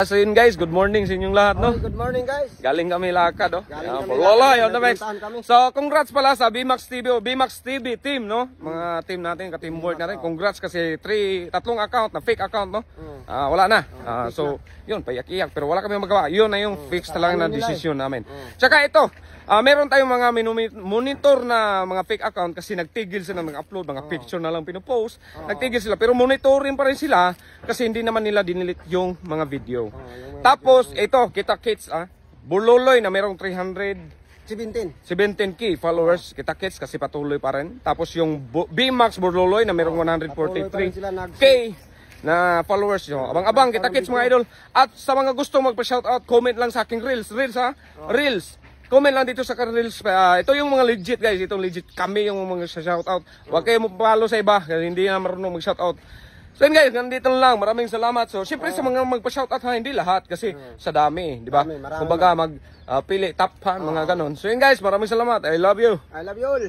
So yun guys, good morning sa inyong lahat, no? Good morning guys. Galing kami lakad, oh. Lolo, Yun na, Max. So congrats pala sa BMAX TV, BMAX TV team, no? Mga team natin, ka-teamwork natin. Congrats kasi tatlong account na fake account, no? Wala na. So yun, payak-iyak pero wala kami magawa. Yun na yung fix talaga na desisyon namin. Tsaka ito, meron tayong mga monitor na mga fake account kasi nagtigil sila mag-upload, mga picture na lang pinupost. Nagtigil sila pero monitoring pa rin sila kasi hindi naman nila dinilit yung mga video. Tapos ito, Kita Kits, Burloloy na merong 317k followers, Kita Kits kasi patuloy pa rin. Tapos yung BMAX Burloloy na merong 143k na followers nyo. Abang-abang, Kita Kits mga idol. At sa mga gusto magpa-shoutout, comment lang sa aking Reels. Reels. Comment lang dito sa Reels. Ito yung mga legit guys, itong legit kami yung mga shoutout. Huwag kayo mag-follow sa iba kasi hindi na marunong mag-shoutout. So yun guys, nandito lang. Maraming salamat. So siyempre sa mga magpa-shoutout hindi lahat kasi sa dami, di ba? Kumbaga pili top fan, mga ganon. So yun guys, maraming salamat. I love you. I love you all.